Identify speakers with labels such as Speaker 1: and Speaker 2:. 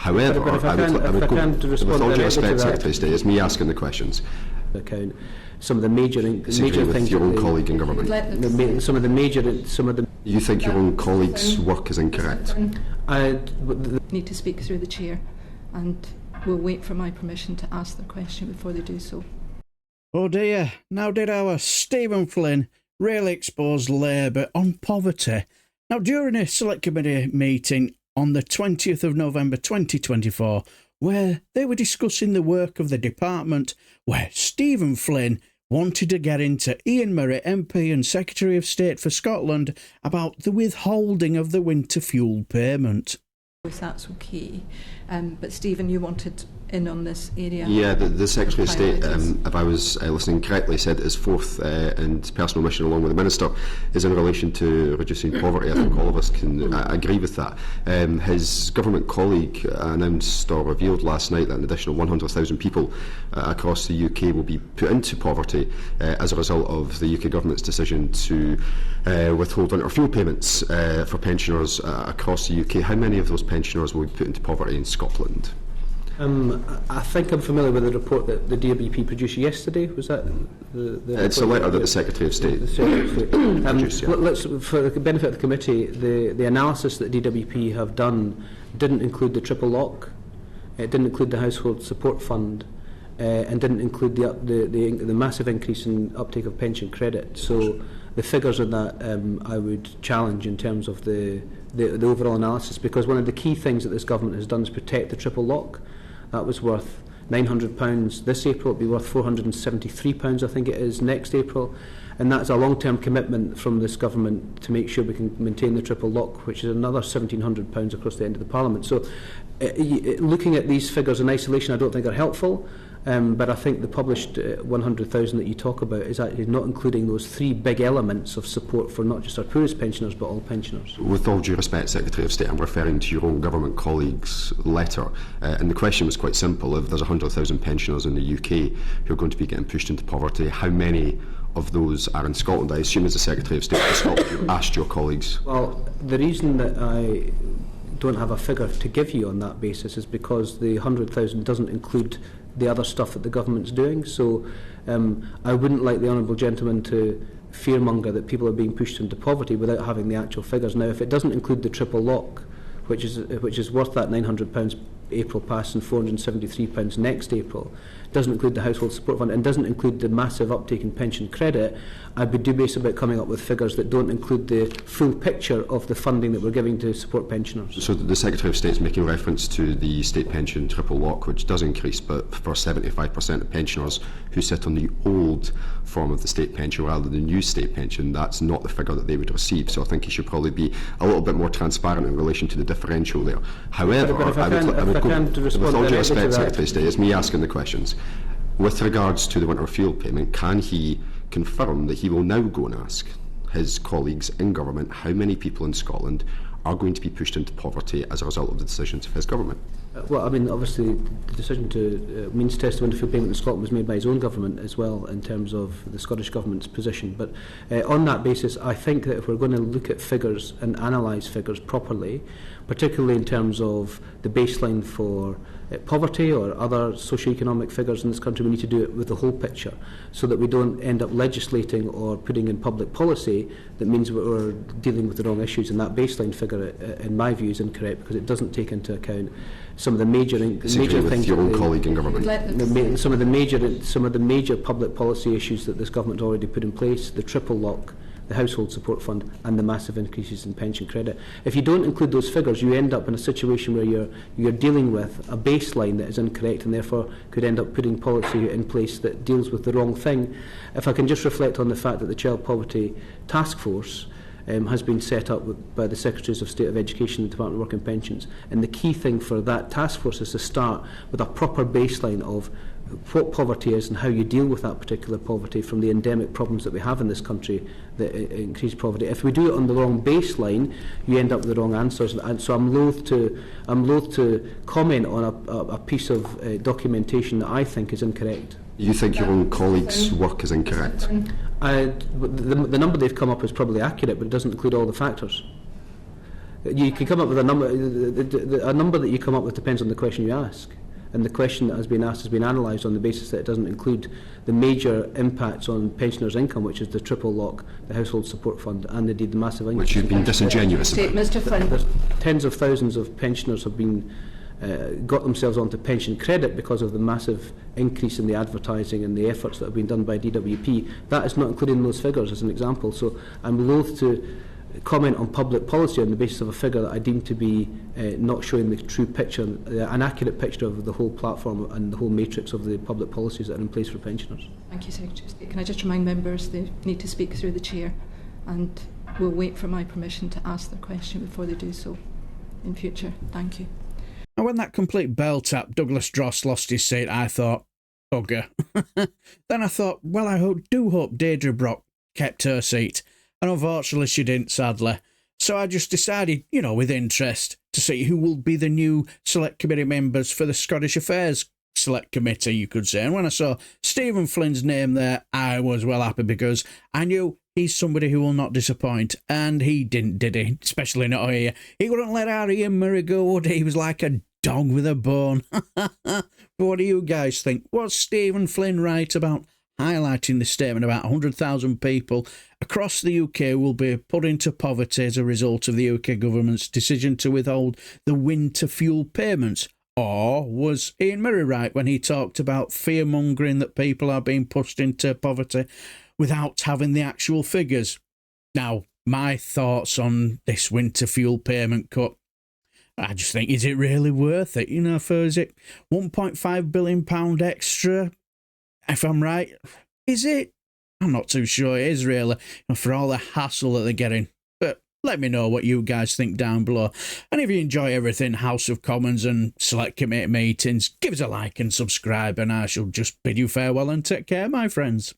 Speaker 1: However,
Speaker 2: with all due respect, Secretary of State, it's me asking the questions.
Speaker 1: Account some of the major things.
Speaker 2: Your own colleague in government. You think your own colleague's work is incorrect?
Speaker 3: I need to speak through the chair, and we'll wait for my permission to ask the question before they do so.
Speaker 4: Oh dear, now did our Stephen Flynn really expose Labour on poverty? Now, during a Select Committee meeting on the 20th of November 2024, where they were discussing the work of the department, where Stephen Flynn wanted to get into Ian Murray, MP and Secretary of State for Scotland, about the withholding of the winter fuel payment.
Speaker 3: If that's okay. But Stephen, you wanted in on this area.
Speaker 2: Yeah, the Secretary of State, if I was listening correctly, said his fourth and personal mission, along with the Minister, is in relation to reducing poverty. I think all of us can agree with that. His government colleague announced or revealed last night that an additional 100,000 people across the UK will be put into poverty as a result of the UK government's decision to withhold winter fuel payments for pensioners across the UK. How many of those pensioners will be put into poverty in Scotland?
Speaker 1: I think I'm familiar with the report that the DWP produced yesterday. Was that
Speaker 2: it's a letter that the Secretary of State produced, yeah.
Speaker 1: Let's, for the benefit of the committee, the analysis that DWP have done didn't include the triple lock, it didn't include the household support fund, and didn't include the massive increase in uptake of pension credit. So the figures on that I would challenge in terms of the overall analysis, because one of the key things that this government has done is protect the triple lock. That was worth £900 this April. It'll be worth £473, I think it is, next April. And that's a long-term commitment from this government to make sure we can maintain the triple lock, which is another £1,700 across the end of the Parliament. So looking at these figures in isolation, I don't think are helpful. But I think the published 100,000 that you talk about is actually not including those three big elements of support for not just our poorest pensioners but all pensioners.
Speaker 2: With all due respect, Secretary of State, I'm referring to your own government colleague's letter, and the question was quite simple. If there's 100,000 pensioners in the UK who are going to be getting pushed into poverty, how many of those are in Scotland? I assume as the Secretary of State for Scotland you asked your colleagues.
Speaker 1: Well, the reason that I don't have a figure to give you on that basis is because the 100,000 doesn't include the other stuff that the government's doing. So I wouldn't like the honourable gentleman to fearmonger that people are being pushed into poverty without having the actual figures. Now, if it doesn't include the triple lock, which is worth that £900 April pass and £473 next April, doesn't include the household support fund and doesn't include the massive uptake in pension credit, I'd be dubious about coming up with figures that don't include the full picture of the funding that we're giving to support pensioners.
Speaker 2: So the Secretary of State is making reference to the state pension triple lock, which does increase, but for 75% of pensioners who sit on the old form of the state pension rather than the new state pension, that's not the figure that they would receive. So I think he should probably be a little bit more transparent in relation to the differential there. However, with all due respect, Secretary of State, it's me asking the questions. With regards to the winter fuel payment, can he confirm that he will now go and ask his colleagues in government how many people in Scotland are going to be pushed into poverty as a result of the decisions of his government?
Speaker 1: Well, I mean, obviously the decision to means test the winter fuel payment in Scotland was made by his own government as well in terms of the Scottish Government's position. But on that basis, I think that if we're going to look at figures and analyse figures properly, particularly in terms of the baseline for poverty or other socio-economic figures in this country, we need to do it with the whole picture so that we don't end up legislating or putting in public policy that means we're dealing with the wrong issues. And that baseline figure, in my view, is incorrect because it doesn't take into account some of the major things.
Speaker 2: Your own colleague in government.
Speaker 1: Some of the major public policy issues that this government already put in place, the triple lock, the household support fund and the massive increases in pension credit. If you don't include those figures, you end up in a situation where you're dealing with a baseline that is incorrect and therefore could end up putting policy in place that deals with the wrong thing. If I can just reflect on the fact that the Child Poverty Task Force has been set up by the Secretaries of State of Education and the Department of Work and Pensions, and the key thing for that task force is to start with a proper baseline of what poverty is and how you deal with that particular poverty from the endemic problems that we have in this country that increase poverty. If we do it on the wrong baseline, you end up with the wrong answers. And so I'm loath to comment on a piece of documentation that I think is incorrect.
Speaker 2: You think your own colleague's work is incorrect?
Speaker 1: The number they've come up is probably accurate, but it doesn't include all the factors. You can come up with a number. A number that you come up with depends on the question you ask. And the question that has been asked has been analysed on the basis that it doesn't include the major impacts on pensioners' income, which is the triple lock, the household support fund, and indeed the massive income.
Speaker 2: Which you've been disingenuous about.
Speaker 3: Mr. Flynn.
Speaker 1: There's tens of thousands of pensioners have been got themselves onto pension credit because of the massive increase in the advertising and the efforts that have been done by DWP. That is not included in those figures as an example. So I'm loath to comment on public policy on the basis of a figure that I deem to be not showing the true picture, an accurate picture of the whole platform and the whole matrix of the public policies that are in place for pensioners.
Speaker 3: Thank you, Secretary of State. Can I just remind members they need to speak through the chair, and we'll wait for my permission to ask their question before they do so in future. Thank you.
Speaker 4: And when that complete bell tap Douglas Dross lost his seat, I thought, bugger. Then I thought, well, I do hope Deirdre Brock kept her seat. And unfortunately she didn't, sadly. So I just decided, with interest, to see who will be the new Select Committee members for the Scottish Affairs Select Committee, you could say. And when I saw Stephen Flynn's name there, I was well happy because I knew he's somebody who will not disappoint. And he didn't, did he? Especially not here. He wouldn't let our Ian Murray go, would he? He was like a dog with a bone. But what do you guys think? Was Stephen Flynn right about highlighting the statement about 100,000 people across the UK will be put into poverty as a result of the UK government's decision to withhold the winter fuel payments? Or was Ian Murray right when he talked about fear-mongering that people are being pushed into poverty without having the actual figures? Now, my thoughts on this winter fuel payment cut, I just think, is it really worth it? For, is it £1.5 billion extra? If I'm right, is it? I'm not too sure it is really, for all the hassle that they're getting. But let me know what you guys think down below. And if you enjoy everything House of Commons and Select Committee meetings, give us a like and subscribe, and I shall just bid you farewell and take care, my friends.